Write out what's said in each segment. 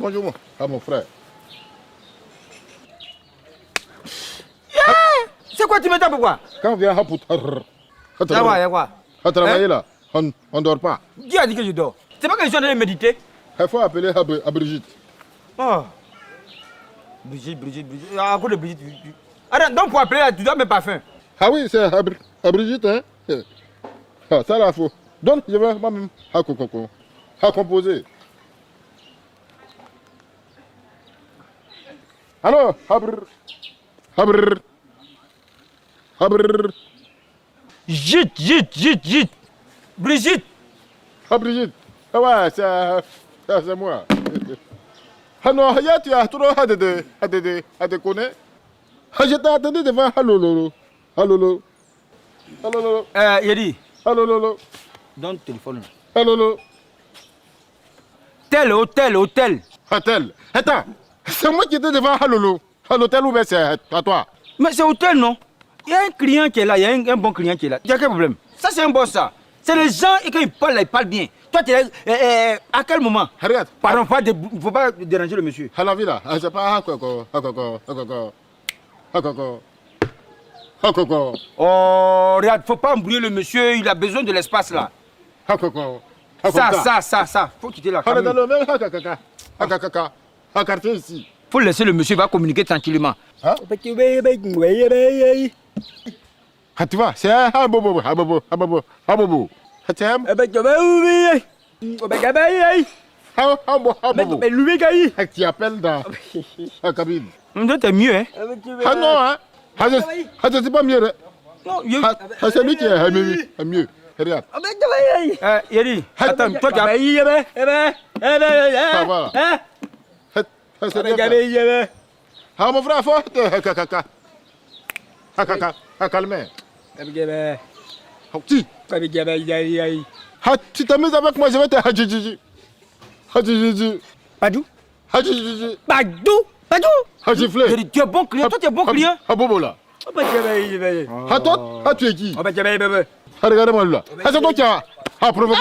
Bonjour, mon frère. C'est quoi, tu me tapes quoi? Quand on vient à travailler là, on ne dort pas. Qui a dit que je dors? C'est pas que je suis en train de méditer. Il faut appeler à Brigitte. Oh. Brigitte. À cause de Brigitte. Attends, donc pour appeler là, tu dois mes parfums. Ah oui, c'est à Brigitte, hein. Ah, ça là, faut. Donc, je vais moi-même à composer. Alors, Habr. Gite. Brigitte. Ah, Brigitte. Ah ouais, c'est moi. Ah non, tu as trop à te connaître. Ah, je t'ai attendu devant. Allô. Yedi. Allô. Donne le téléphone. Allô. Tel hôtel. Hôtel. Attends, c'est moi qui étais devant à l'hôtel ou bien c'est à toi? Mais c'est hôtel, non? Il y a un client qui est là, il y a un bon client qui est là. Il y a quel problème? Ça, c'est un boss, ça. C'est les gens, et quand ils parlent bien. Toi, tu es là, à quel moment? Regarde. Pardon, il ne faut pas déranger le monsieur. À la vie là, c'est pas Oh, regarde, faut pas embrouiller le monsieur, il a besoin de l'espace là. Ça, faut quitter la dans le même quartier ici. Faut laisser le monsieur, il va communiquer tranquillement. Ah, tu vois, c'est un bobo. Tu appelles dans la cabine. T'es mieux, hein? Ah non, hein? C'est pas mieux. Non, c'est lui qui est mieux. Regarde. Yeri, attends, toi qui as... Ça va. Ah, mon frère, faut calmer. Tu t'amuses avec moi, je vais te Hadjiji. Badou? Hadjiji. Tu es bon client, toi tu es bon client. Ah, Bobo là. Ah, toi, tu es qui? Regarde-moi là. Ah, c'est toi qui as provoqué.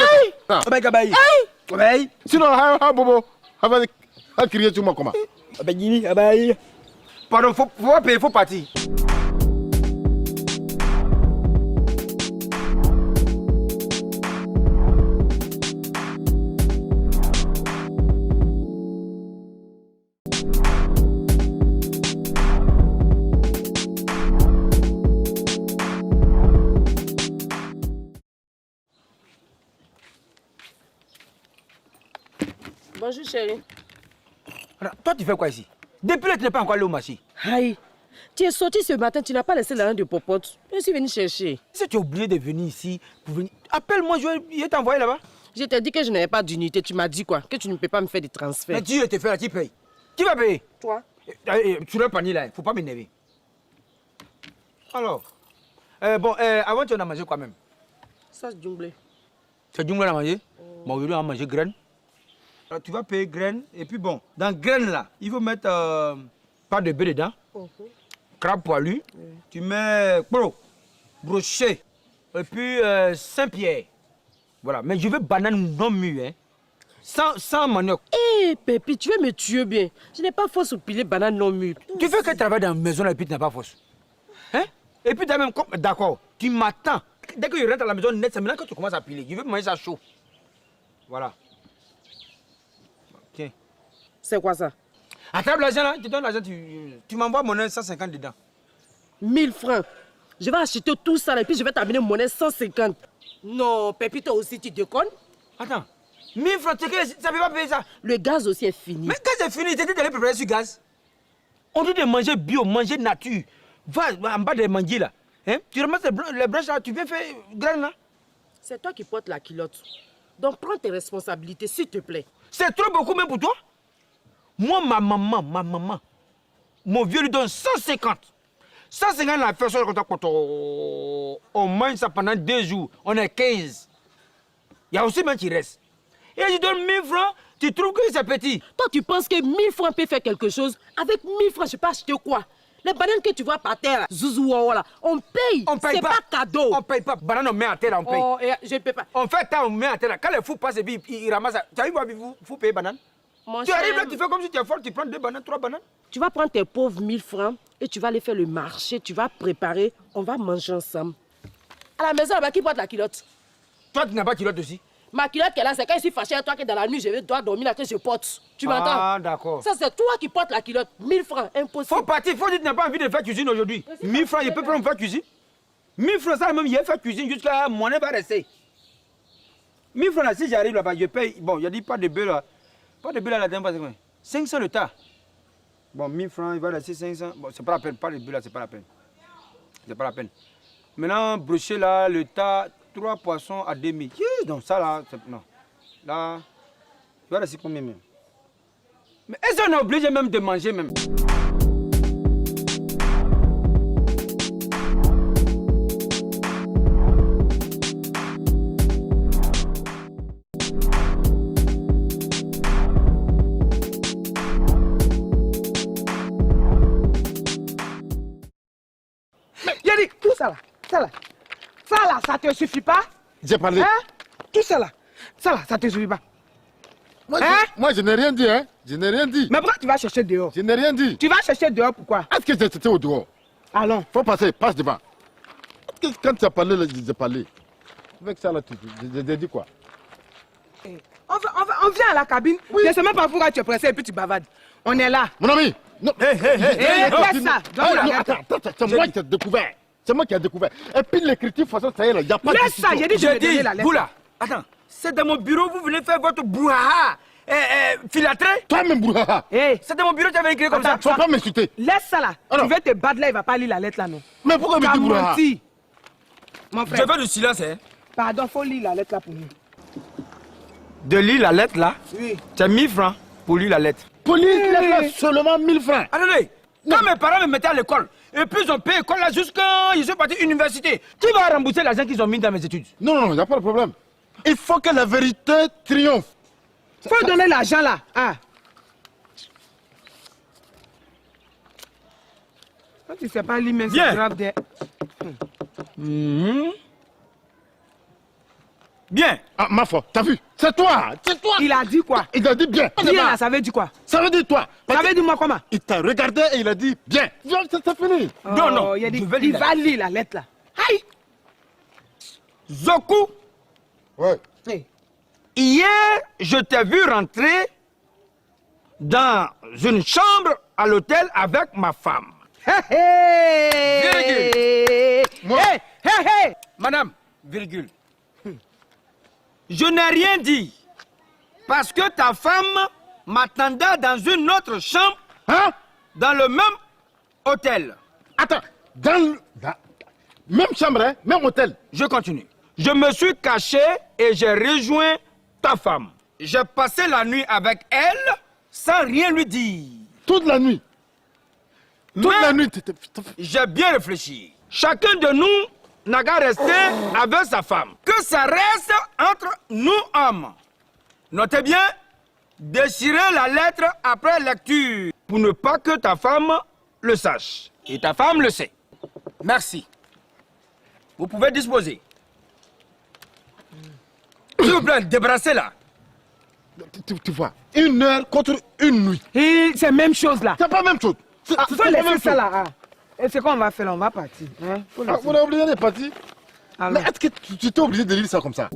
Sinon, Bobo, va crier sur moi comment? Pardon, faut pas payer, faut partir. Bonjour chérie. Alors, toi tu fais quoi ici? Depuis là tu n'es pas encore allé au marché. Aïe, tu es sorti ce matin, tu n'as pas laissé l'argent de popote. Je suis venu chercher. Si tu es obligé de venir ici pour venir, appelle-moi, je vais t'envoyer là-bas. Je t'ai dit que je n'avais pas d'unité, tu m'as dit quoi? Que tu ne peux pas me faire des transferts. Mais Dieu te fait là, tu payes. Qui va payer? Toi? Sur le panier là, il ne faut pas m'énerver. Alors, avant tu en as mangé quoi même? Ça c'est jumblé. C'est du mal à manger? Bon, aujourd'hui on a mangé graines. Alors, tu vas payer graines et puis bon, dans graines là, il faut mettre pas de bœuf dedans, crabe poilu, tu mets brochet et puis Saint-Pierre. Voilà, mais je veux banane non mûre, hein. Sans manioc. Hé, Pépi, tu veux me tuer bien. Je n'ai pas force au piler banane non mûre. Tu fais que travailler dans la maison là et puis tu n'as pas force. Hein? Et puis tu as même... D'accord, tu m'attends. Dès que je rentre à la maison net, c'est maintenant que tu commences à piler. Je veux manger ça chaud. Voilà. Tiens. C'est quoi ça? Attrape l'argent là, je te donne l'argent, tu m'envoies monnaie 150 dedans. 1000 francs. Je vais acheter tout ça et puis je vais t'amener monnaie 150. Non, Pépi, toi aussi tu déconnes? Attends, 1000 francs, ça ne peut pas payer ça. Le gaz aussi est fini. Mais quand c'est fini, t'es d'aller préparer sur gaz. On dit de manger bio, manger nature. Va en bas des manguiers là. Hein? Tu ramasses les branches là, tu viens faire graines là. C'est toi qui portes la culotte. Donc prends tes responsabilités, s'il te plaît. C'est trop beaucoup même pour toi? Moi, ma maman, mon vieux lui donne 150. 150 la fait ça quand on mange ça pendant 2 jours. On est 15. Il y a aussi même qui reste. Et je donne 1000 francs, Tu trouves que c'est petit? Toi, tu penses que 1000 francs peut faire quelque chose? Avec 1000 francs, je peux acheter quoi? Les bananes que tu vois par terre, zouzou, là, on paye. On paye c'est pas cadeau. On paye pas. Banane, on met à terre, on paye. Oh, je ne peux pas. On fait ça, on met à terre. Quand les fous passent et puis ils ramassent ça. Tu arrives à vous payer banane? Mon Tu cher, arrives là, tu fais comme si tu es fort, tu prends 2 bananes, 3 bananes. tu vas prendre tes pauvres 1000 francs et tu vas aller faire le marché, tu vas préparer, on va manger ensemble. À la maison, là-bas, qui porte la culotte? Toi, tu n'as pas de culotte aussi? Ma culotte qu'elle a, c'est quand je suis fâché à toi que dans la nuit, je dois dormir là que je porte. Tu m'entends? Ah, d'accord. Ça, c'est toi qui portes la culotte. 1000 francs, impossible. Faut partir, faut dire que tu n'as pas envie de faire cuisine aujourd'hui. 1000 francs, je peux prendre faire cuisine. 1000 francs, ça même, il a fait cuisine jusqu'à mon nez va rester. 1000 francs là, si j'arrive là-bas, je paye. Bon, il a dit pas de bœuf là. Pas de bœuf là, la dernière fois, c'est combien? 500 le tas. Bon, 1000 francs, il va rester 500. Bon, c'est pas la peine, pas de bœuf là, c'est pas la peine. C'est pas la peine. Maintenant, brocher là, le tas, 3 poissons à 2000. Donc ça là, non. Là, il va rester combien même? Mais est-ce qu'on est obligé même de manger même? Yannick, tout ça là, ça te suffit pas? J'ai parlé. Hein? Tout ça là, ça te suffit pas? Moi, Hein? moi, je n'ai rien dit, hein. Je n'ai rien dit. Mais pourquoi tu vas chercher dehors? Je n'ai rien dit. Tu vas chercher dehors pourquoi? Est-ce que j'étais au dehors? Allons. Faut passer, passe devant. Quand tu as parlé, là, j'ai parlé. Avec ça, là, j'ai dit quoi? On vient à la cabine. Oui. Je ne sais même pas pourquoi tu es pressé et puis tu bavardes. On est là. Mon ami! Non. Laisse ça. Ah, Donne-moi non, la attends, c'est moi qui ai découvert. C'est moi qui ai découvert. Et puis l'écriture, de toute façon, ça y est, il n'y a pas de Laisse ça, discussion. j'ai dit je vais donner la lettre. vous là, attends, c'est dans mon bureau, vous venez faire votre brouhaha filatré? Toi-même, Brouhaha. Hé, C'est dans mon bureau, tu avais écrit comme ça. Faut pas m'insulter. laisse ça là. Alors. Tu veux te battre là, il va pas lire la lettre là, non? Mais pourquoi Tu me as dis Brouhaha? menti. Mon Je frère, veux du silence, hein. pardon, faut lire la lettre là pour nous. De lire la lettre là, Oui. tu as 1000 francs pour lire la lettre. Police, laisse seulement 1000 francs. Attendez, quand mes parents me mettaient à l'école, et puis ils ont payé l'école là jusqu'à ils sont partis à l'université, qui va rembourser l'argent qu'ils ont mis dans mes études? Non, non, il n'y a pas de problème. Il faut que la vérité triomphe. Faut donner l'argent là. Ah. Quand tu sais pas lire, mais Viens. c'est grave de... Bien. Ah, ma foi, t'as vu? C'est toi, c'est toi. Il a dit quoi? Il a dit bien. Bien là, ça veut dire quoi? Ça veut dire toi. Ça veut dire moi comment? Il t'a regardé et il a dit bien. Viens, c'est fini. Non, non, Oh, il a dit, je vais il lire va lire la lettre là. Aïe! Zoku, Ouais. Hey. hier, je t'ai vu rentrer dans une chambre à l'hôtel avec ma femme. Hey! Moi. Hey! Hey! Hey! Madame, virgule. Je n'ai rien dit. Parce que ta femme m'attendait dans une autre chambre, Hein? dans le même hôtel. Attends, même chambre, hein? Même hôtel. Je continue. Je me suis caché et j'ai rejoint ta femme. J'ai passé la nuit avec elle sans rien lui dire. Toute la nuit. Toute Mais la nuit. j'ai bien réfléchi. Chacun de nous n'a qu'à rester avec sa femme. Que ça reste entre nous hommes. Notez bien, déchirez la lettre après lecture pour ne pas que ta femme le sache. Et ta femme le sait. Merci. Vous pouvez disposer. S'il vous plaît, débrassez-la. Tu vois, 1 heure contre 1 nuit. Et c'est la même chose là. C'est pas la même chose. Ah, C'est faut pas la laisser même ça chose. là. Ah. Et c'est quoi on va faire là? On va partir. Hein? Faut Ah, laisser. vous avez oublié les parties. Alors. Mais est-ce que tu t'es obligé de lire ça comme ça?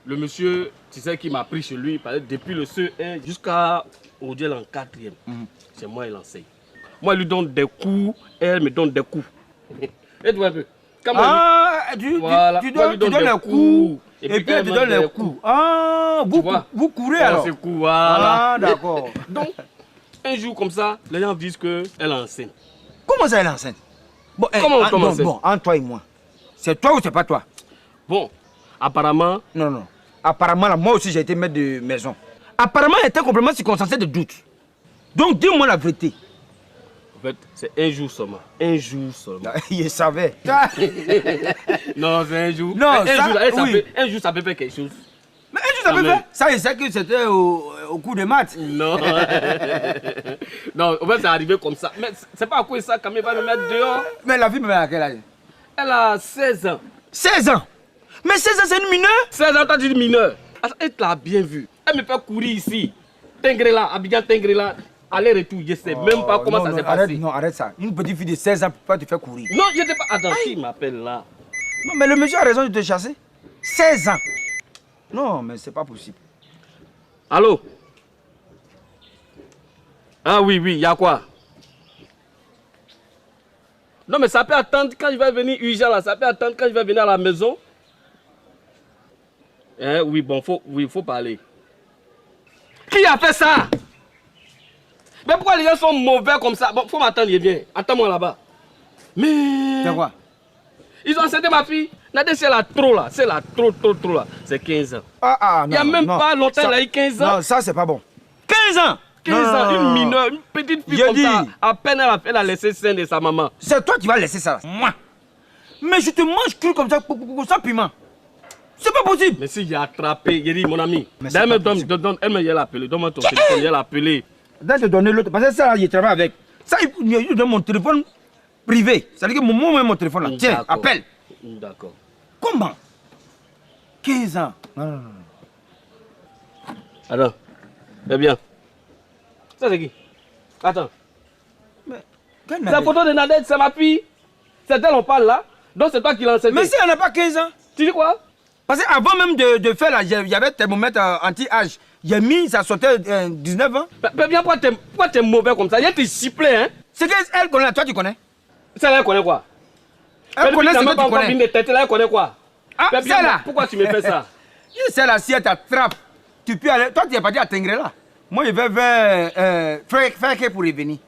Le monsieur, tu sais, qui m'a pris chez lui, depuis le CE1 jusqu'à aujourd'hui en 4e. C'est moi qui l'enseigne. Moi, je lui donne des coups, elle me donne des coups. Et tu vois un peu. Tu donnes les coups. Et puis elle te donne les coups. Ah, vous courez alors. C'est cool, voilà. Ah, d'accord. Donc, un jour comme ça, les gens disent qu'elle enseigne. Comment ça, elle enseigne? Bon, Comment c'est? Bon, entre toi et moi. C'est toi ou c'est pas toi? Bon, apparemment... Non. Apparemment, là, moi aussi, j'ai été maître de maison. Apparemment, elle était complètement circonstanciée de doute. Donc, dis-moi la vérité. En fait, c'est un jour seulement. Un jour seulement. Il savait. Non, c'est un jour. Non, un jour, ça peut faire quelque chose. Mais un jour, ça peut faire. Ça, il sait que c'était au cours de maths. Non. Non, en fait, c'est arrivé comme ça. Mais c'est pas à quoi ça, quand même, va me mettre dehors. Mais la fille me met à quel âge? Elle a 16 ans. 16 ans? Mais 16 ans, c'est une mineure? 16 ans, t'as dit mineure. Elle t'a bien vu. Elle me fait courir ici. Tengrela, Abidjan Tengrela. Aller-retour, je sais même pas comment ça s'est passé. Non, arrête ça. Une petite fille de 16 ans ne peut pas te faire courir. Non, je n'étais pas. Attends, qui m'appelle là? Non, mais le monsieur a raison de te chasser. 16 ans. Non, mais c'est pas possible. Allô? Ah oui, il y a quoi? Non, mais ça peut attendre quand je vais venir urgent là. Ça peut attendre quand je vais venir à la maison. Oui, bon, faut parler. Qui a fait ça? Mais pourquoi les gens sont mauvais comme ça? Bon, faut m'attendre, viens. Attends-moi là-bas. Mais... C'est quoi? Ils ont enceinte ma fille. Nadé, c'est la trop là. C'est la trop là. C'est 15 ans. Non. Il n'y a même pas longtemps, elle a eu 15 ans. Non, ça, c'est pas bon. 15 ans? 15 ans, une mineure, une petite fille comme ça. À peine elle a laissé scène de sa maman. C'est toi qui vas laisser ça. Moi. Mais je te mange cru comme ça, sans piment. C'est pas possible. Mais si j'ai attrapé, j'ai dit mon ami. Elle me y a appelé. Donne-moi ton téléphone, il a appelé. D'ailleurs, te donner l'autre. Parce que ça, il travaille avec. Ça, il donne mon téléphone privé. C'est-à-dire que mon téléphone là. Tiens, appelle. D'accord. Comment? 15 ans. Non. Attends. Eh bien. Ça, c'est qui? Attends. C'est la photo de Nadette, c'est ma fille. C'est d'elle on parle là. Donc c'est toi qui l'as enseigné. Mais si elle n'a pas 15 ans. Tu dis quoi? Parce qu'avant même de faire là, il y avait thermomètre anti-âge. J'ai mis, ça sortait 19 ans. Mais bien, pourquoi t'es mauvais comme ça? Il y a tes sifflets, hein? C'est qu'elle connaît, toi tu connais? Celle-là, elle connaît quoi? Elle connaît ce que tu connais. Celle-là, elle connaît quoi? Ah, celle-là. Pourquoi tu me fais ça? Celle-là, si elle t'attrape, tu peux aller. Toi, tu n'es pas dit à Tengrela. Moi, je vais vers faire pour y venir.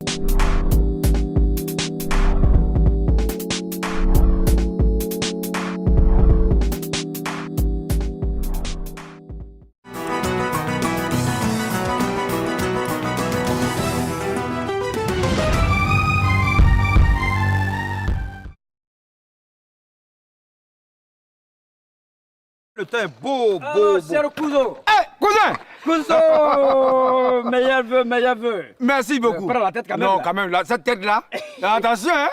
Le temps est beau. C'est le cousin. Hé, cousin! Cousin, meilleur vœu. Merci beaucoup. Prends la tête quand même. Non, là. quand même, là, cette tête-là. Attention, hein?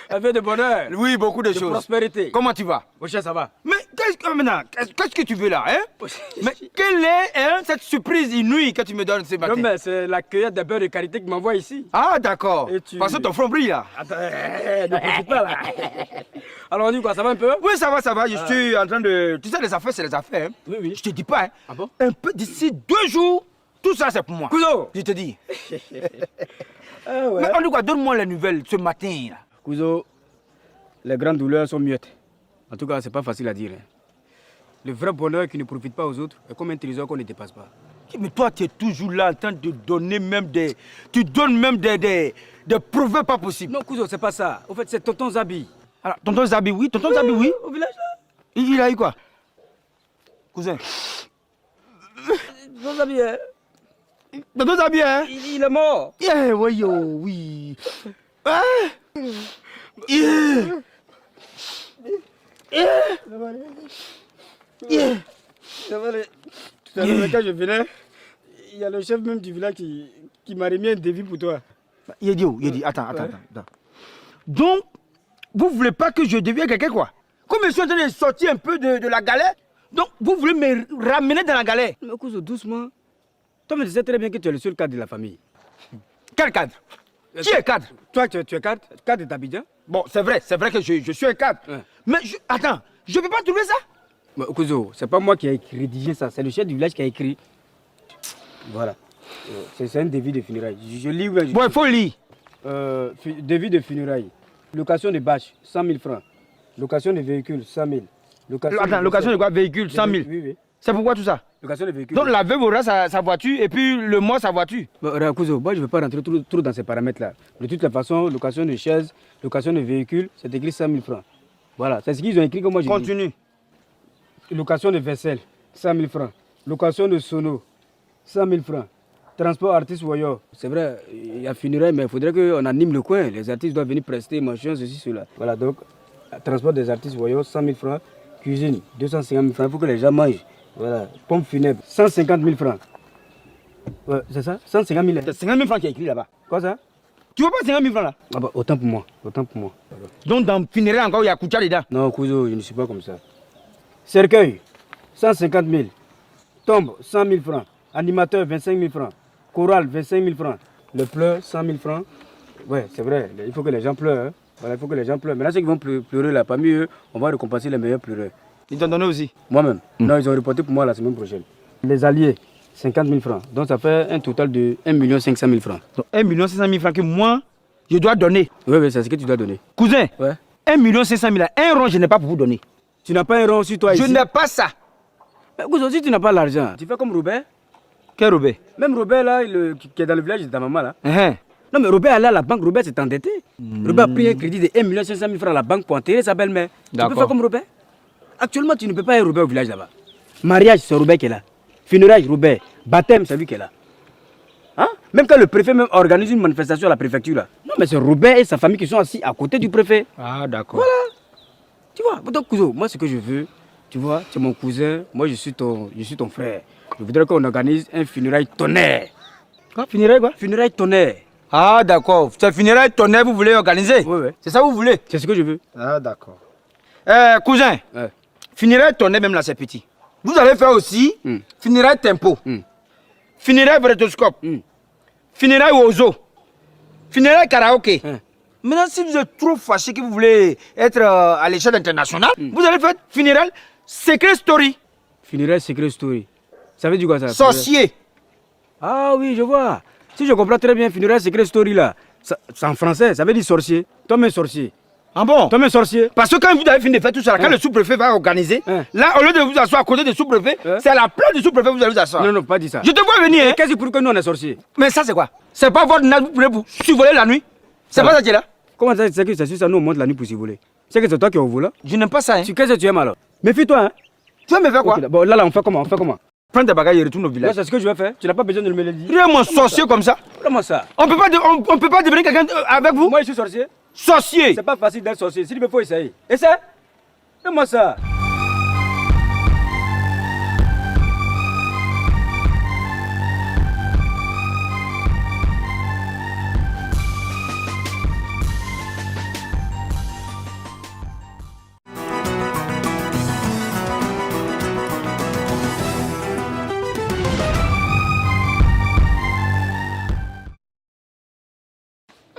Un vœu de bonheur. Oui, beaucoup de choses. Prospérité. Comment tu vas? Mon cher, ça va. Mais qu'est-ce que tu veux là, hein? Mais quelle est cette surprise inouïe que tu me donnes ce matin? Non, mais c'est la cueillette de beurre de karité qui m'envoie ici. Ah, d'accord. Et tu- Parce que ton front brille là. Attends, ne profite pas là. Alors, on dit quoi, ça va un peu? Oui, ça va, ça va. Je suis en train de. Tu sais, les affaires, c'est les affaires. Hein? Oui, oui. Je te dis pas, hein? Ah bon? Un peu d'ici 2 jours, tout ça c'est pour moi. Cousin! Je te dis. Ah ouais. Mais en tout cas, donne-moi les nouvelles ce matin là. Cousin, les grandes douleurs sont muettes. En tout cas, c'est pas facile à dire. Hein. Le vrai bonheur qui ne profite pas aux autres est comme un trésor qu'on ne dépasse pas. Mais toi, tu es toujours là en train de donner même des. Tu donnes même des proverbes pas possibles. Non, cousin, c'est pas ça. Au fait, c'est tonton Zabi. Alors, tonton Zabi, oui, tonton Zabi, oui. Au village là. Il a eu quoi? Cousin. Tonton Zabi, hein, Tonton Zabi, hein? il est mort. Yeah, oui, yo, oui. Ah! Yeah! Yeah! Tout à l'heure, quand je venais, il y a le chef même du village qui m'a remis un devis pour toi. Il a dit, attends. Donc, vous voulez pas que je devienne quelqu'un, quoi? Comme je suis en train de sortir un peu de la galère, donc vous voulez me ramener dans la galère? Mais cousin, doucement. Toi, mais tu sais très bien que tu es le seul cadre de la famille. Quel cadre? Qui est cadre? Toi, tu es cadre d'Abidjan. Bon, c'est vrai que je suis un cadre. Ouais. Mais attends, je ne peux pas trouver ça? Kuzo, c'est pas moi qui ai rédigé ça, c'est le chef du village qui a écrit. Voilà. C'est un devis de funérailles. Je lis. Bon, il faut lire. Devis de funérailles. Location de bâche, 100 000 francs. Location de véhicule, 100 000. Attends, location de quoi? Véhicule, 100 000. Oui, oui. C'est pourquoi tout ça? Location de véhicule. Donc la veuve aura sa voiture et puis le mort sa voiture. Bon, Kuzo, moi je ne vais pas rentrer trop dans ces paramètres-là. De toute façon, location de chaise, location de véhicule, c'est écrit 100 000 francs. Voilà, c'est ce qu'ils ont écrit comme moi j'ai dit. Continue. Location de vaisselle, 100 000 francs. Location de sono, 100 000 francs. Transport artiste voyeur. C'est vrai, il y a funérailles, mais il faudrait qu'on anime le coin. Les artistes doivent venir prester, machin, ceci, cela. Voilà, donc, transport des artistes voyeurs, 100 000 francs. Cuisine, 250 000 francs. Il faut que les gens mangent. Voilà. Pompe funèbre, 150 000 francs. Ouais, c'est ça? 150 000. C'est 50 000 francs qui est écrit là-bas. Quoi ça? Tu vois pas 50 000 francs là? Ah bah, autant pour moi. Autant pour moi. Donc dans funéraire encore, il y a Koucha dedans. Non, Kuzo, je ne suis pas comme ça. Cercueil, 150 000. Tombe, 100 000 francs. Animateur, 25 000 francs. Chorale, 25 000 francs. Le pleur, 100 000 francs. Ouais, c'est vrai, il faut que les gens pleurent. Hein. Voilà, il faut que les gens pleurent. Maintenant, ceux qui vont pleurer là, parmi eux, on va récompenser les meilleurs pleureurs. Ils t'ont donné aussi? Moi-même. Non, ils ont reporté pour moi la semaine prochaine. Les alliés, 50 000 francs. Donc ça fait un total de 1 500 000 francs. Donc 1 500 000 francs que moi, je dois donner. Oui, c'est ce que tu dois donner. Cousin, Ouais. 1 500 000 là, un rond, je n'ai pas pour vous donner. Tu n'as pas un rond sur toi Je ici? n'ai pas ça. Mais Kuzo, si tu n'as pas l'argent, tu fais comme Robert. Quel Robert? Même Robert là, qui est dans le village de ta maman là. Uh-huh. Non mais Robert allait à la banque, Robert s'est endetté. Robert a pris un crédit de 1 500 000 francs à la banque pour enterrer sa belle-mère. Tu peux faire comme Robert? Actuellement tu ne peux pas aller Robert au village là-bas. Mariage, c'est Robert qui est là. Funérailles, Robert. Baptême, c'est lui qui est là. Hein? Même quand le préfet même organise une manifestation à la préfecture là. Non mais c'est Robert et sa famille qui sont assis à côté du préfet. Ah d'accord. Voilà. Tu vois, donc Kuzo, moi ce que je veux, tu vois, tu es mon cousin, moi je suis ton frère. Je voudrais qu'on organise un funérail tonnerre. Quoi? Funérailles quoi? Funérail tonnerre. Ah d'accord. C'est funérailles tonnerre vous voulez organiser? Oui, oui. C'est ça que vous voulez? C'est ce que je veux. Ah d'accord. Cousin, Ouais. funérailles tonnerre même là c'est petit. Vous allez faire aussi funérailles tempo, funérailles brétoscope, funérailles ozo, funérailles karaoké. Maintenant si vous êtes trop fâché que vous voulez être à l'échelle internationale, vous allez faire funérailles secret story. Funérailles secret story. Ça veut dire quoi ça? Sorcier. Ah oui, je vois. Si je comprends très bien, funérailles secret story là, c'est en français, ça veut dire sorcier. Toi-même sorcier. Ah bon? Toi-même sorcier. Parce que quand vous avez fini de faire tout ça, quand le sous-préfet va organiser, là, au lieu de vous asseoir à côté du sous-préfet, c'est à la place du sous-préfet que vous allez vous asseoir. Non, non, pas dit ça. Je te vois venir, hein? Qu'est-ce qui prouve que nous on est sorciers? Mais ça, c'est quoi? C'est pas votre nappe, vous pouvez vous survoler la nuit? C'est pas ça qui est là? Comment ça, c'est que c'est sur ça, nous on monte la nuit pour s'y voler? C'est que c'est toi qui es au volant? Je n'aime pas ça, hein? Qu'est-ce que tu aimes alors? Méfie-toi, hein? Tu vas me faire quoi? Okay, bon, là, on fait comment? On fait comment? Prends tes bagages et retourne au Là, village. c'est ce que je vais faire. Tu n'as pas besoin de me le dire. Tu es mon sorcier comme ça? Comment ça? On peut pas devenir quelqu'un avec vous? Moi, je suis sorcier. Sorcier! C'est pas facile d'être sorcier. S'il me faut essayer. Essaie! Fais-moi ça!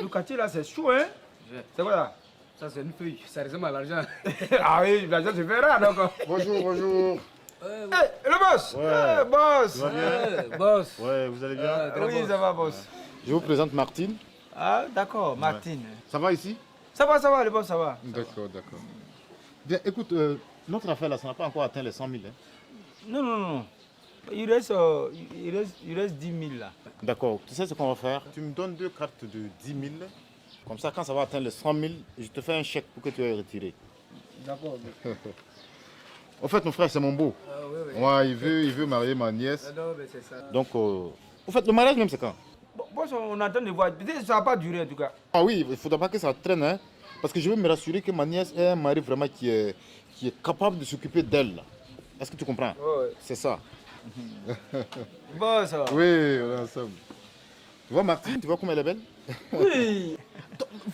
Le quartier là, c'est chaud, hein? C'est quoi là? Ça, c'est une feuille. Ça ressemble à l'argent. Ah oui, l'argent se verra donc. Bonjour, bonjour. Le boss! Ouais. Boss! Ça va bien? Boss. Ouais, vous allez bien? Oui, ça va, boss. Je vous présente Martine. Ah, d'accord, Martine. Ça va ici? Ça va, le boss, ça va. D'accord, d'accord. Bien, écoute, notre affaire là, ça n'a pas encore atteint les 100 000. Hein? Non, non, non. Il reste 10 000 là. D'accord, tu sais ce qu'on va faire? Tu me donnes 2 cartes de 10 000. Comme ça, quand ça va atteindre les 100 000, je te fais un chèque pour que tu ailles retirer. D'accord. En fait, mon frère, c'est mon beau. Ah, oui, oui. Ouais, il veut marier ma nièce. Non, mais c'est ça. Donc, en fait, le mariage même, c'est quand? Boss, on attend de voir. Peut-être que ça va pas durer en tout cas. Ah oui, il ne faudra pas que ça traîne, hein, parce que je veux me rassurer que ma nièce ait un mari vraiment qui est capable de s'occuper d'elle. Là. Est-ce que tu comprends? Ouais. C'est ça. Boss. Oui, on est ensemble. Tu vois Martine, tu vois comme elle est belle? Oui.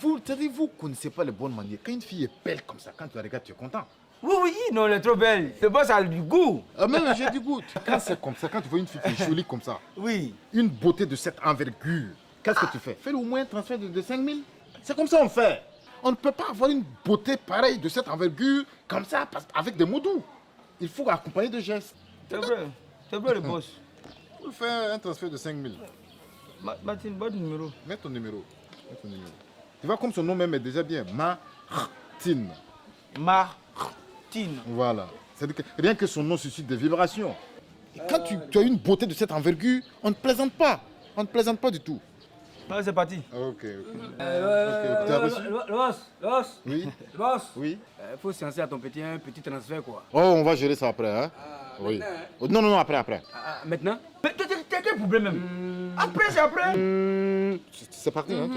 Vous ne connaissez pas les bonnes manières. Quand une fille est belle comme ça, quand tu la regardes, tu es content. Oui, oui, non, elle est trop belle. Le boss a du goût. Ah, même j'ai du goût. Quand c'est comme ça, quand tu vois une fille qui est jolie comme ça, Oui. une beauté de cette envergure, qu'est-ce que tu fais? Fais-le au moins un transfert de 5 000. C'est comme ça on fait. On ne peut pas avoir une beauté pareille de cette envergure comme ça avec des mots doux. il faut accompagner de gestes. C'est vrai le boss. Vous faire un transfert de 5 000. Martin, bon numéro. Mets ton numéro. Tu vois comme son nom même est déjà bien. Martine. Martine. Voilà. C'est-à-dire que rien que son nom suscite des vibrations. Et quand tu as une beauté de cette envergure, on ne plaisante pas. On ne plaisante pas du tout. Allez, c'est parti. Ok. Tu as reçu? Le boss. Oui. Le boss. Oui. Faut censer à ton un petit transfert quoi. Oh, on va gérer ça après. Hein? Oui. Oh, non, après. Maintenant Mais t'as quel problème même? Après, c'est après. C'est parti, hein?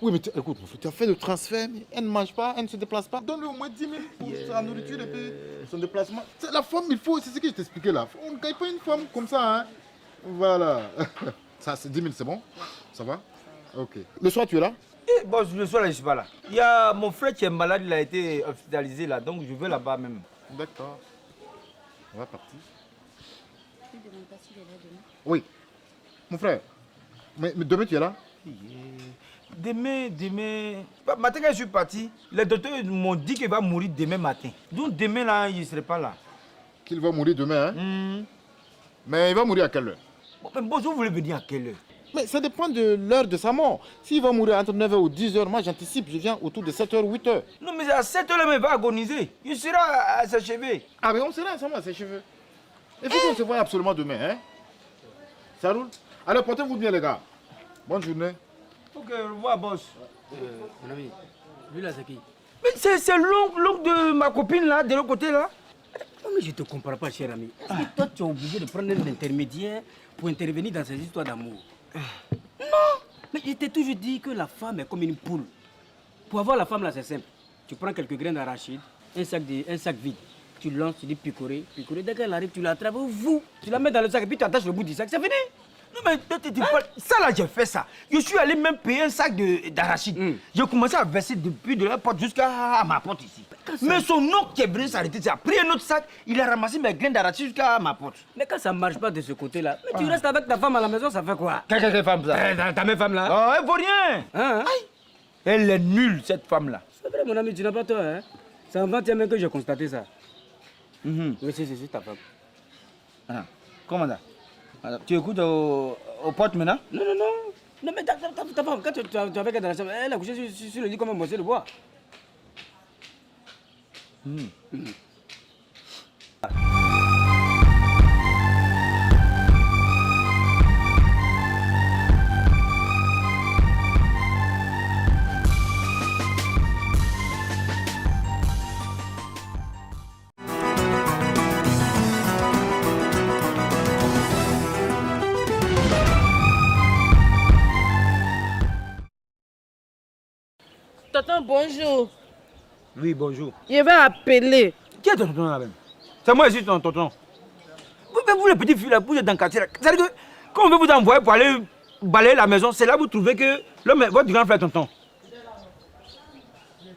Oui, mais écoute, mon frère, tu as fait le transfert, mais elle ne mange pas, elle ne se déplace pas. Donne-lui au moins 10 000 pour sa nourriture et puis son déplacement. C'est la femme, il faut, c'est ce que je t'expliquais là. On ne gagne pas une femme comme ça, hein. Voilà. Ça, c'est 10 000, c'est bon? Ça va? Ok. Le soir, tu es là? Eh, boss, le soir là, je suis pas là. Il y a mon frère qui est malade, il a été hospitalisé là, donc je vais là-bas même. D'accord. On va partir. Oui. Mon frère, mais demain, tu es là? Demain. Matin, quand je suis parti, les docteurs m'ont dit qu'il va mourir demain matin. Donc demain, là, il ne serait pas là. Qu'il va mourir demain, hein? Mais il va mourir à quelle heure? Bon, mais boss, vous voulez venir à quelle heure? Mais ça dépend de l'heure de sa mort. S'il va mourir entre 9h ou 10h, moi j'anticipe, je viens autour de 7h, 8h. Non, mais à 7 heures, il va agoniser. Il sera à s'achever. Ah, mais on sera ensemble à ses cheveux. Il faut qu'on se voie absolument demain, hein? Ça roule? Alors portez-vous bien, les gars. Bonne journée. Ok, au revoir, boss. Mon ami, lui là c'est qui? Mais c'est l'oncle de ma copine là, de l'autre côté là. Non mais je te comprends pas cher ami. Est-ce que toi tu es obligé de prendre un intermédiaire pour intervenir dans ces histoires d'amour? Non. Mais je t'ai toujours dit que la femme est comme une poule. Pour avoir la femme là c'est simple. Tu prends quelques graines d'arachide, un sac vide. Tu lances, tu dis picorer. Dès qu'elle arrive, tu l'attrapes, tu la mets dans le sac et puis tu attaches le bout du sac, c'est fini. Non mais ça là j'ai fait ça. Je suis allé même payer un sac d'arachide. J'ai commencé à verser depuis de la porte jusqu'à ma porte ici. Mais son oncle qui est venu s'arrêter, il a pris un autre sac, il a ramassé mes graines d'arachide jusqu'à ma porte. Mais quand ça ne marche pas de ce côté-là, mais tu restes avec ta femme à la maison, ça fait quoi? Quelle femme ça? Ta même femme là? Oh, elle vaut rien. Hein? Elle est nulle cette femme là. C'est vrai mon ami, tu n'as pas tort hein? C'est en 20e que j'ai constaté ça. Oui, c'est ta femme. Ah, comment ça? Alors, tu écoutes aux portes maintenant? Non, mais ta femme, quand tu es avec elle dans la chambre, elle a couché sur le lit comme un morceau de bois. Tonton, bonjour. Oui, bonjour. Je vais appeler. Qui est ton tonton là-même? C'est moi ici ton tonton. Vous les petites filles là, vous êtes dans le quartier là. C'est-à-dire que quand on veut vous envoyer pour aller balayer la maison, c'est là que vous trouvez que l'homme est votre grand frère tonton.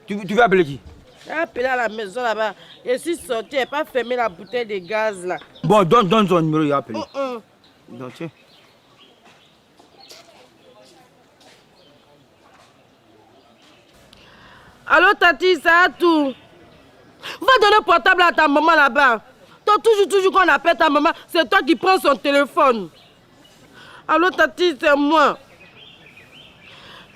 Tu veux appeler qui? J'ai appelé à la maison là-bas. Je suis sorti, je n'ai pas fermé la bouteille de gaz là. Bon, donne son numéro, il a appelé. Donc, tiens. Allô Tati, ça a tout. Va donner le portable à ta maman là-bas. Toi, toujours qu'on appelle ta maman, c'est toi qui prends son téléphone. Allô Tati, c'est moi.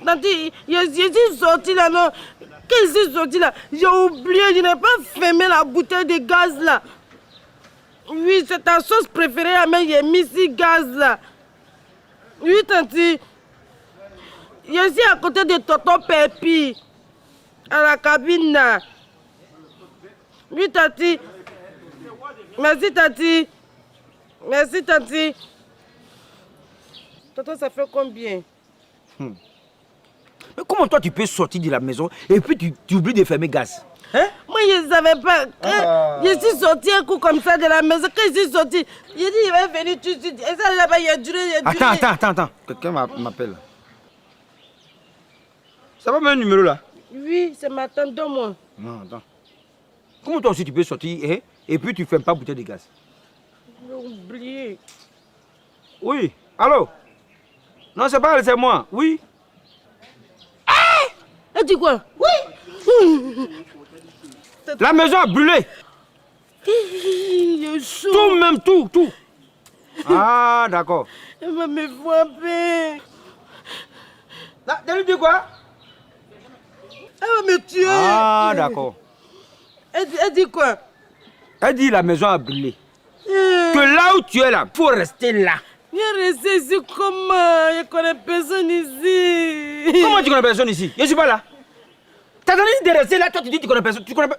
Tati, je suis sorti là, non. Quand je suis sorti là, j'ai oublié, je n'ai pas fermé la bouteille de gaz là. Oui, c'est ta sauce préférée, mais j'ai mis ici gaz là. Oui, Tati. Je suis à côté de Tonton Pépi. À la cabine là. Oui, Tati. Merci, Tati. Merci, Tati. Tonton, ça fait combien? Mais comment toi tu peux sortir de la maison et puis tu oublies de fermer gaz? Hein? Moi, je ne savais pas. Je suis sorti un coup comme ça de la maison. Quand je suis sorti, j'ai dit, il va venir tout de suite. Et ça, là-bas, il a duré. Attends. Quelqu'un m'appelle. Ça va mettre un numéro là? Oui, c'est ma tante, donne-moi. Non, attends. Comment toi aussi tu peux sortir et puis tu ne fermes pas bouteille de gaz? J'ai oublié. Oui. Allô? Non, c'est pas elle, c'est moi. Oui. Elle dit quoi? Oui. La maison a brûlé. chaud. Tout même, tout. Ah, d'accord. Elle va me frapper. T'as lui dit quoi? Elle va me tuer. Ah, d'accord. Elle dit quoi? Elle dit la maison a brûlé. Que là où tu es là, faut rester là. Viens rester ici comment? Je connais personne ici. Comment tu connais personne ici? Je suis pas là. T'as donné de rester là, toi tu dis que tu connais personne. Tu connais pas.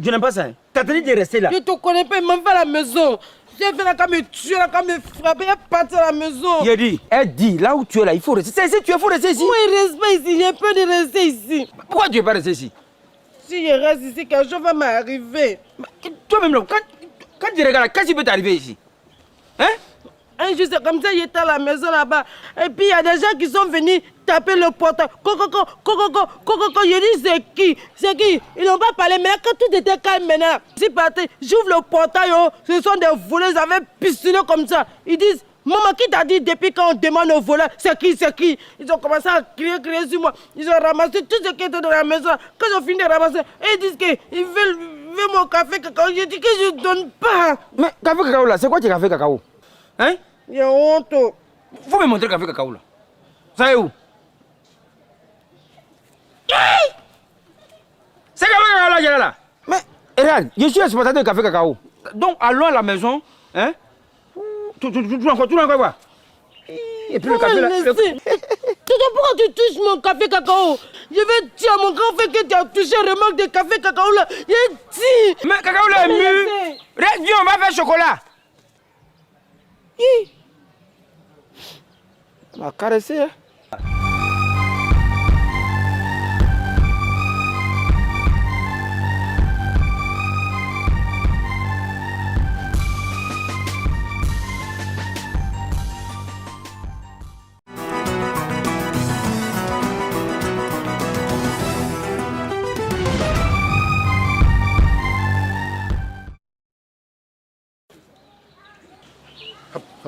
Je n'aime pas ça. Hein. T'as donné de rester là. Je te connais pas, il m'en va à la maison. Si elle vient là, qu'à me tuer, là, qu'à me frapper, elle part à la maison. Elle dit, là où tu es là, il faut rester. C'est ici, il faut rester ici. Moi, il reste pas ici, j'ai peur de rester ici. Pourquoi tu ne veux pas rester ici? Si je reste ici, quelque chose va m'arriver. Toi-même, là, quand tu regardes là, qu'est-ce qui peut t'arriver ici? Hein? Un jour, c'est comme ça, j'étais à la maison là-bas. Et puis, il y a des gens qui sont venus taper le portail. Coco. Je dis, c'est qui? C'est qui? Ils n'ont pas parlé, mais quand tout était calme maintenant, je suis parti, j'ouvre le portail, oh, ce sont des voleurs, ils avaient pisciné comme ça. Ils disent, maman, qui t'a dit depuis quand on demande aux voleurs, c'est qui? Ils ont commencé à crier sur moi. Ils ont ramassé tout ce qui était dans la maison. Quand ils ont fini de ramasser, ils disent qu'ils veulent mon café cacao. Je dis que je ne donne pas. Mais café cacao là, c'est quoi ton café cacao? Hein? Il y a honte. Faut me montrer le café cacao là. Ça est où? C'est café cacao là, j'ai là. Mais regarde, je suis exportateur de café cacao. Donc allons à la maison. Hein? Tu encore quoi? Et puis le café là. Pourquoi tu touches mon café cacao? Je vais dire à mon grand frère que tu as touché le remarque de café cacao là. Je dis. Mais cacao là est mûr. Reste, viens, on va faire chocolat. On va caresser. Hein?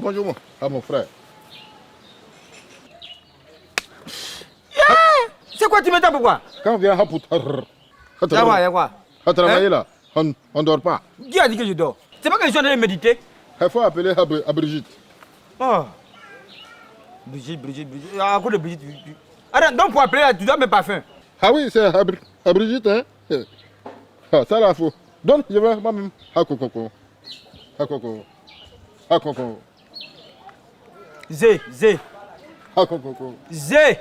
Bonjour, mon frère. C'est quoi tu me tapes pourquoi? Quand on vient à travailler là, on dort pas. Qui a dit que je dors? C'est pas que je suis en train de méditer. Il faut appeler à Brigitte. Oh. Brigitte. À cause de Brigitte. Attends, donc pour appeler là, tu dois mes parfums. Ah oui, c'est à Brigitte, hein? Ah, ça là, faut. Donc, je vais moi-même à Coco. Zé. À Coco. Zé.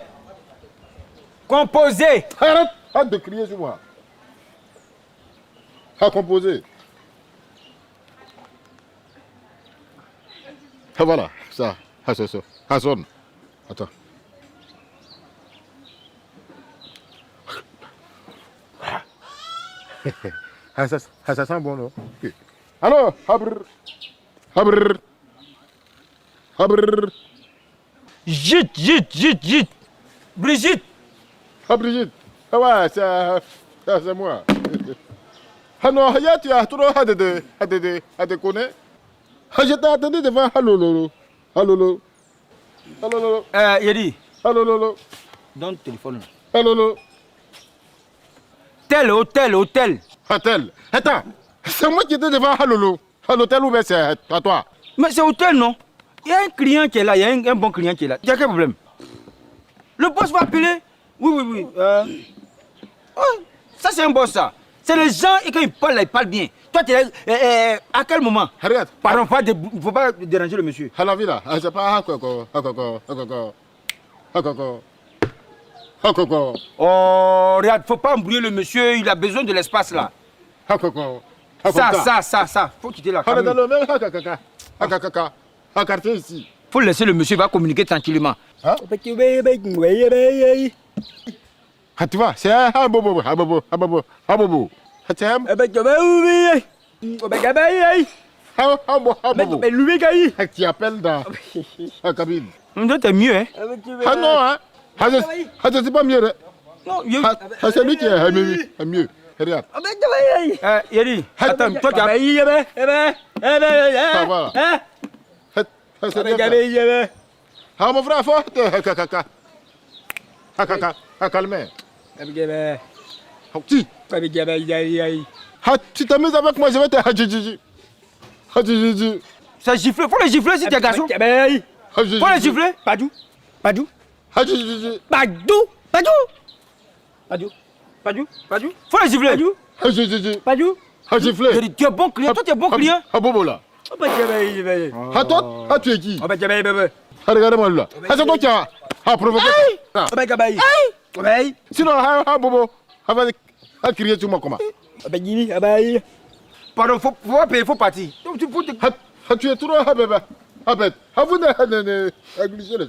Composé. Arrête de crier sur moi. À composer. Ah voilà, ça sonne. Attends. Ça sent bon, non? Okay. Alors, Habr. Jit. Brigitte. Ah, Brigitte. Ah ouais, c'est moi. Ah non, tu as trop hâte de connaître. Ah, je t'ai attendu devant Halolo. Yedi. Halolo. Donne le téléphone. Halolo. Tel hôtel. Hôtel. Attends, c'est moi qui étais devant Halolo. À l'hôtel ou bien c'est à toi? Mais c'est hôtel, non? Il y a un client qui est là, il y a un bon client qui est là. Il y a quel problème? Le boss va appeler? Oui. Ça, c'est un boss, ça. C'est les gens, et quand ils parlent bien. Toi, tu es à quel moment? Regarde. Pardon, il ne faut pas déranger le monsieur. À la vie là, c'est pas Coco. Oh, regarde, il ne faut pas embrouiller le monsieur, il a besoin de l'espace là. Ça, faut quitter la Dans caméra. le même quartier ici. Faut laisser le monsieur, il va communiquer tranquillement. Hein? Ah, tu vois, c'est un bobo. C'est un qui appelle dans la cabine. T'es mieux, hein? Ah non, hein? C'est pas mieux. Non, C'est lui qui est mieux. Regarde. Yeri, attends, toi qui as... Ça va. C'est bien. Ah, mon frère, faut calmer. Tu t'amuses avec moi, je vais te... C'est gifler. Faut les gifler si tu es garçon. Faut les gifler. Padou. Padou. Badou. Badou. Badou. Badou. Badou. Faut les gifler. Badou. Badou. Tu es bon client. Toi, tu es bon client. Ah, Bobo là. Ah, toi? Ah, tu es qui? Ah, regardez-moi là. Ah, c'est toi qui a provoqué. Sinon, ah, Bobo. Ah, crier sur moi comment? Pardon, faut pas payer, faut partir. Ah, tu es trop bébé. Ah, bête. Ah, vous n'avez pas glissé ça.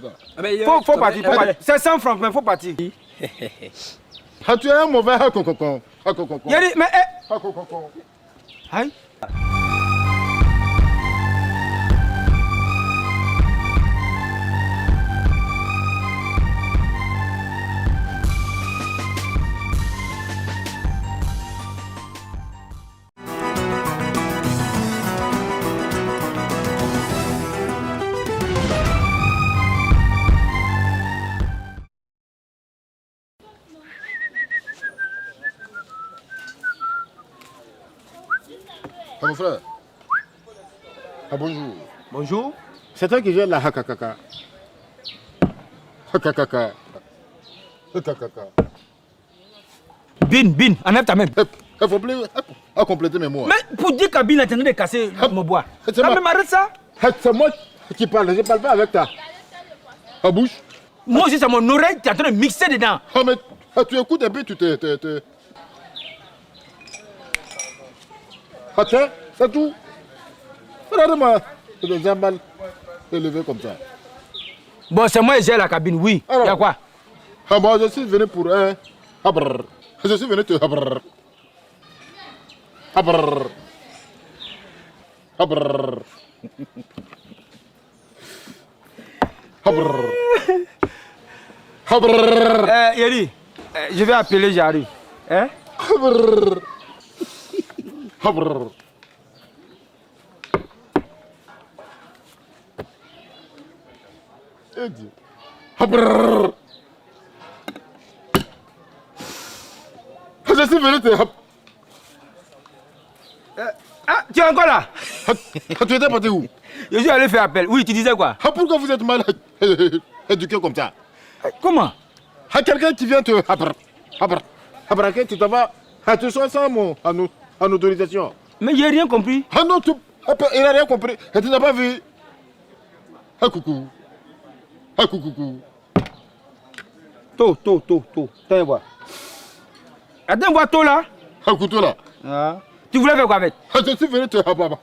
Faut partir, faut partir. C'est 100 francs, mais faut partir. Ah, tu es un mauvais cocon. Ah, cocon. Yari, mais. Ah, cocon. Aïe. Ah, mon frère. Ah, bonjour. Bonjour. C'est toi qui gère la hakakaka. Hakakaka. Hakakaka. Bin, enlève ta main. Il faut plus compléter mes mots. Mais pour dire qu'Abin est en train de casser mon bois. Quand même, arrête ça. C'est moi qui parle, je ne parle pas avec ta bouche. Moi aussi, c'est mon oreille, tu es en train de mixer dedans. Ah, mais tu écoutes et puis tu te... Attends, c'est tout. Regardez-moi, les jambes élevées comme ça. Bon, c'est moi qui gère la cabine, oui. Il y a quoi? Ah, moi, je suis venu pour un... Je suis venu te... Yeri, je vais appeler, j'arrive. Hein? Je suis venu te... Ah, tu es encore là? Tu étais parti où? Je suis allé faire appel. Oui, tu disais quoi? Ah, pourquoi vous êtes mal éduqué comme ça? Comment? Ah, quelqu'un qui vient te... tu t'en vas... Tu sois sans mon... en autorisation. Mais j'ai rien compris. Ah non, il n'a rien compris. Et tu n'as pas vu. Ah, coucou. Ah, coucou. Tiens, voir. Attends, voir toi là. Ah, couteau là. Ah. Tu voulais faire quoi avec? Ah, je suis venu te... Oh, vraiment.